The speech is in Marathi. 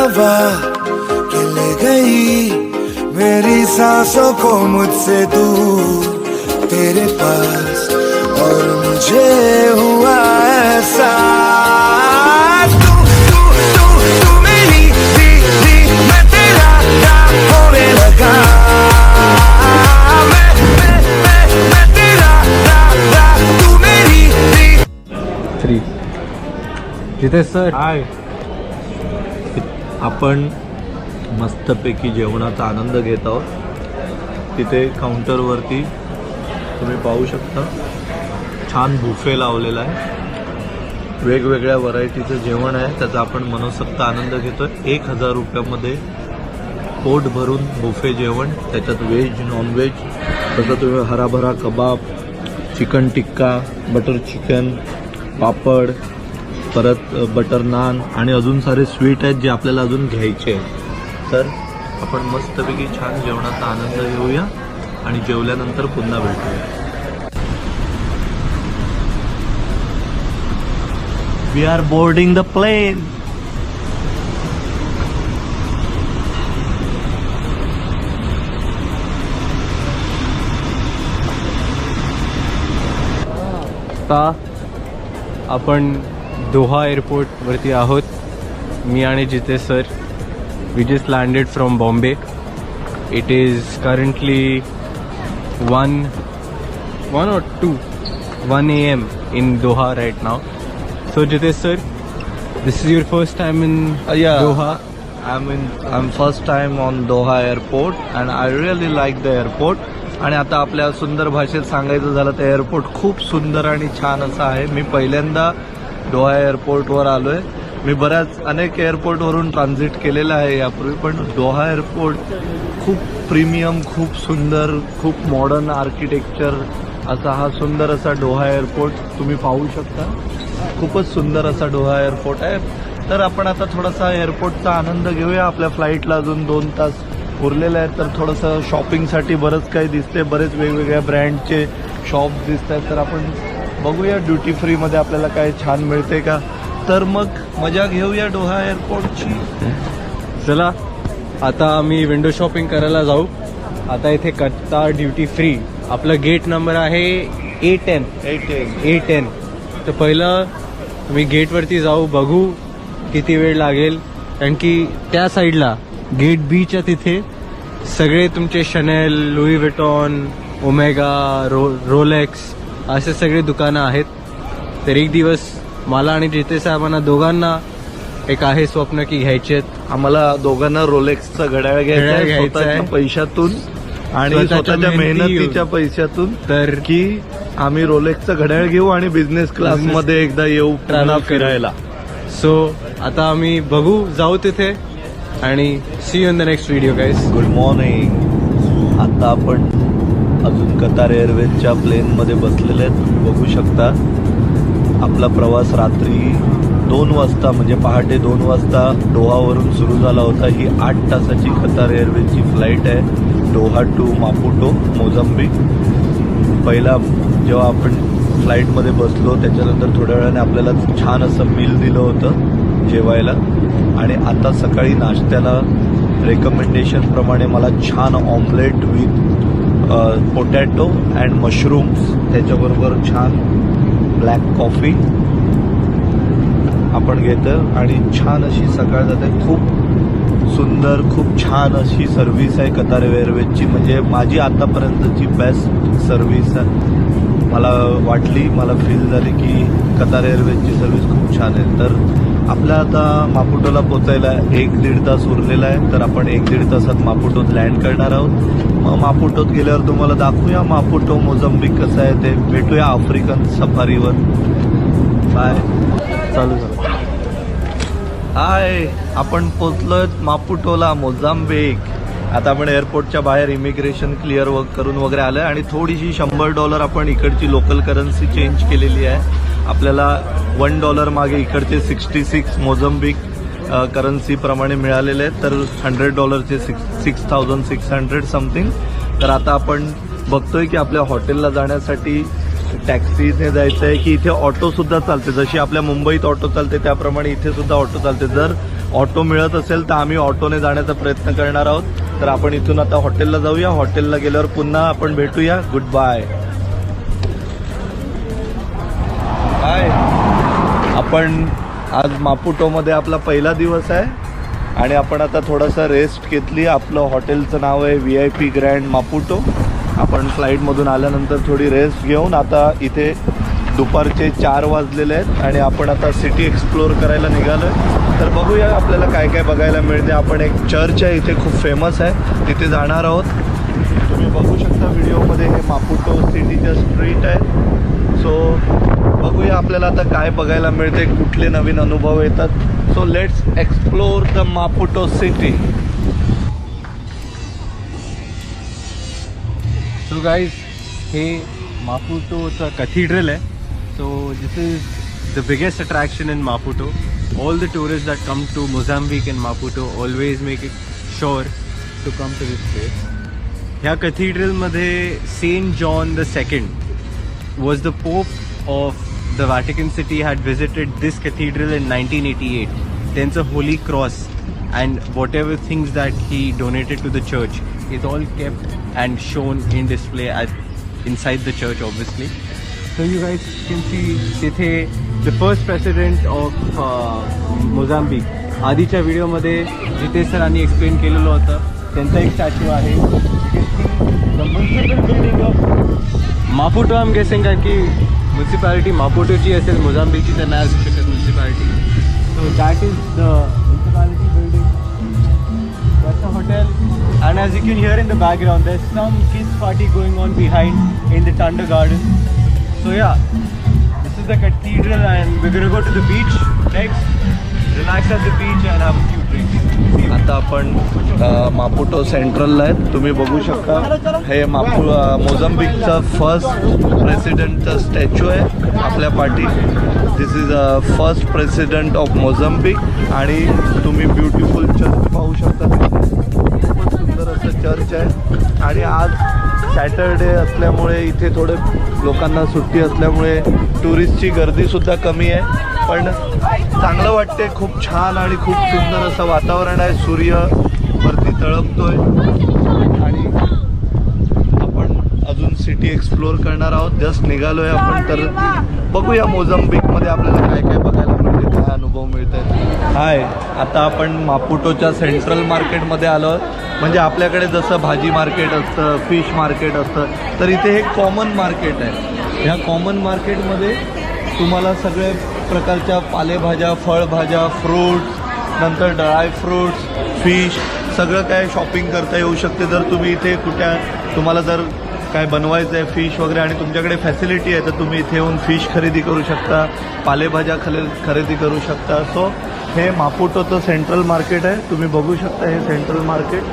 हवा के ले गई मेरी सांसों को मुझसे दूर तेरे पास, और मुझे हुआ ऐसा तू तू तू तू मेरी दी मैं तेरा होने लगा, मैं तेरा तू मेरी दी। 3 जितेश सर, हाय. आपण मस्तपैकी जेवणाचा आनंद घेत आहोत. तिथे काउंटरवरती तुम्ही पाहू शकता छान बुफे लावलेला आहे. वेगवेगळ्या व्हरायटीचं जेवण आहे, त्याचा आपण मनसोक्त आनंद घेतोय. 1000 रुपयामध्ये पोट भरून बुफे जेवण, त्याच्यात व्हेज नॉनव्हेज, तसं तुम्ही हराभरा कबाब, चिकन टिक्का, बटर चिकन, पापड, परत बटर नान आणि अजून सारे स्वीट आहेत जे आपल्याला अजून घ्यायचे आहेत. तर आपण मस्तपैकी छान जेवणाचा आनंद घेऊया आणि जेवल्यानंतर पुन्हा भेटूया. We are boarding the plane. आता आपण दोहा एअरपोर्टवरती आहोत. मी आणि Jitesh sir, we just landed from Bombay. It is currently 1 AM in Doha right now. So Jitesh sir, this is your first time in Doha. I'm first time on Doha airport and I really like the airport. आणि आता आपल्या सुंदर भाषेत सांगायचं झालं तर एअरपोर्ट खूप सुंदर आणि छान असं आहे. मी पहिल्यांदा दोहा एअरपोर्टवर आलोय. मी अनेक एअरपोर्टवरून ट्रान्झिट केलेलं आहे यापूर्वी, पण दोहा एअरपोर्ट खूप प्रीमियम, खूप सुंदर, खूप मॉडर्न आर्किटेक्चर असा हा सुंदर असा दोहा एअरपोर्ट तुम्ही पाहू शकता. खूपच सुंदर असा दोहा एअरपोर्ट आहे. तर आपण आता थोडासा एअरपोर्टचा आनंद घेऊया. आपल्या फ्लाईटला अजून 2 तास उरलेलं आहे, तर थोडंसं शॉपिंगसाठी बरंच काही दिसते, बरेच वेगवेगळ्या ब्रँडचे शॉप्स दिसत आहेत. तर आपण बघूया ड्युटी फ्रीमध्ये आपल्याला काय छान मिळते का. तर मग मजा घेऊया दोहा एअरपोर्टची. चला आता आम्ही विंडो शॉपिंग करायला जाऊ. आता इथे कतार ड्युटी फ्री, आपला गेट नंबर आहे A10. तर पहिलं मी गेटवरती जाऊ, बघू किती वेळ लागेल, कारण की त्या साईडला गेट बीच्या तिथे सगळे तुमचे Chanel, Louis Vuitton, omega, Rolex असे सगळे दुकानं आहेत. तर एक दिवस मला आणि जितेश साहेबांना दोघांना एक आहे स्वप्न की घ्यायचे आहेत. आम्हाला दोघांना रोलेक्सचं घड्याळ घ्यायचं आहे पैशातून आणि स्वतःच्या मेहनतीच्या पैशातून. तर की आम्ही रोलेक्सचं घड्याळ घेऊ आणि बिझनेस क्लासमध्ये एकदा येऊ ट्रॅव्हल फिरायला. सो आता आम्ही बघू, जाऊ तिथे आणि see you in the next video guys. Good morning. आता आपण अजून कतार एअरवेजच्या प्लेनमध्ये बसलेले आहेत. बघू शकता आपला प्रवास रात्री 2 वाजता म्हणजे पहाटे 2 वाजता दोहावरून सुरू झाला होता. ही 8 तासाची कतार एअरवेजची फ्लाईट आहे, दोहा टू मापुटो, मोझाम्बिक. पहिला जेव्हा आपण फ्लाईटमध्ये बसलो त्याच्यानंतर थोड्या वेळाने आपल्याला छान असं मील दिलं होतं जेवायला. आणि आता सकाळी नाश्त्याला रेकमेंडेशनप्रमाणे मला छान omelette with potato and mushrooms, त्याच्याबरोबर छान ब्लॅक कॉफी आपण घेतो आणि छान अशी सकाळ जाते. खूप सुंदर, खूप छान अशी सर्व्हिस आहे कतार एअरवेजची. म्हणजे माझी आतापर्यंतची बेस्ट सर्व्हिस मला वाटली, मला फील झाली की कतार एअरवेजची सर्व्हिस खूप छान आहे. तर आपल्या आता मापुटोला पोचायला 1-1.5 तास उरलेला आहे. तर आपण 1-1.5 तासात मापुटोत लँड करणार आहोत. मग मापुटोत गेल्यावर तुम्हाला दाखवूया मापुटो मोझाम्बिक कसं आहे ते. भेटूया आफ्रिकन सफारीवर. बाय. चालू झालं. हाय, आपण पोचलोय मापुटोला, मोझाम्बिक. आता आपण एअरपोर्टच्या बाहेर इमिग्रेशन क्लिअर करून वगैरे आलं आणि थोडीशी $100 आपण इकडची लोकल करन्सी चेंज केलेली आहे. आपल्याला $1 मागे इकडचे 66 मोझाम्बिक करन्सीप्रमाणे मिळालेले आहेत. तर $100चे 6,600 समथिंग. तर आता आपण बघतोय की आपल्या हॉटेलला जाण्यासाठी टॅक्सीने जायचं आहे की इथे ऑटोसुद्धा चालते. जशी आपल्या मुंबईत ऑटो चालते त्याप्रमाणे इथे सुद्धा ऑटो चालते. जर ऑटो मिळत असेल तर आम्ही ऑटोने जाण्याचा प्रयत्न करणार आहोत. तर आपण इथून आता हॉटेलला जाऊया. हॉटेलला गेल्यावर पुन्हा आपण भेटूया. Good bye. हाय, आपण आज मापुटोमध्ये आपला पहिला दिवस आहे आणि आपण आता थोडासा रेस्ट घेतली. आपलं हॉटेलचं नाव आहे VIP ग्रँड मापुटो. आपण फ्लाईटमधून आल्यानंतर थोडी रेस्ट घेऊन आता इथे दुपारचे 4 वाजलेले आहेत आणि आपण आता सिटी एक्सप्लोअर करायला निघालो आहे. तर बघूया आपल्याला काय काय बघायला मिळते. आपण एक चर्च आहे इथे खूप फेमस आहे, तिथे जाणार आहोत. तुम्ही बघू शकता व्हिडिओमध्ये हे मापुटो सिटीच्या स्ट्रीट आहे. सो बघूया आपल्याला आता काय बघायला मिळते, कुठले नवीन अनुभव येतात. So let's explore the मापुटो city. So guys, हे मापुटोचा कॅथीड्रल आहे. So this is the biggest attraction in मापुटो. All the tourists that come to Mozambique and Maputo always make it sure to come to this place. ह्या कॅथीड्रलमध्ये Saint John II was the Pope of the Vatican City, had visited this cathedral in 1988. त्यांचं Holy Cross and whatever things that he donated to the church is all kept and shown in display inside the church, obviously. So you guys can see तिथे the first president of Mozambique. आधीच्या व्हिडिओमध्ये जिथे सरांनी एक्सप्लेन केलेलं होतं त्यांचा एक स्टॅच्यू आहे. The municipal building of Maputo, I'm guessing, कारण की म्युन्सिपॅलिटी मापुटोची असेल, मोझाम्बिकची तर नाही असू शकत municipality. So that is the municipality building. That's a hotel. And as you can hear in the background, there's some kids party going on behind in the Thunder Garden. So yeah, this is the cathedral and we're gonna go to the beach next. Relax at the beach and have a few drinks. आता आपण मापुटो सेंट्रलला आहेत. तुम्ही बघू शकता हे मोझाम्बिकचा फर्स्ट प्रेसिडेंटचा स्टॅच्यू आहे आपल्या पाठी. This is a first president of Mozambique. आणि तुम्ही ब्युटिफुल चर्च पाहू शकता. खूपच सुंदर असं चर्च आहे. आणि आज सॅटरडे असल्यामुळे इथे थोडे लोकांना सुट्टी असल्यामुळे टुरिस्टची गर्दीसुद्धा कमी आहे. पण चांगलं वाटते, खूप छान आणि खूप सुंदर असं वातावरण आहे. सूर्य वरती तळपतोय आणि आपण अजून सिटी एक्सप्लोअर करणार आहोत. जस्ट निघालोय आपण. तर बघूया मोझाम्बिकमध्ये आपल्याला काय काय बघायला मिळते, काय अनुभव मिळत आहेत. हाय, आता आपण मापुटोच्या सेंट्रल मार्केटमध्ये आलो आहोत. म्हणजे आपल्याकडे जसं भाजी मार्केट असतं, फिश मार्केट असतं, तर इथे हे कॉमन मार्केट आहे. ह्या कॉमन मार्केटमध्ये तुम्हाला सगळे प्रकारच्या पालेभाज्या, फळभाज्या, फ्रूट्स, नंतर ड्राय फ्रूट्स, फिश, सगळं काय शॉपिंग करता येऊ शकते. जर तुम्ही इथे तुम्हाला जर काय बनवायचं आहे फिश वगैरे आणि तुमच्याकडे फॅसिलिटी आहे तर तुम्ही इथे येऊन फिश खरेदी करू शकता, पालेभाज्या खरेदी करू शकता. सो हे मापुटोचं सेंट्रल मार्केट आहे. तुम्ही बघू शकता हे सेंट्रल मार्केट.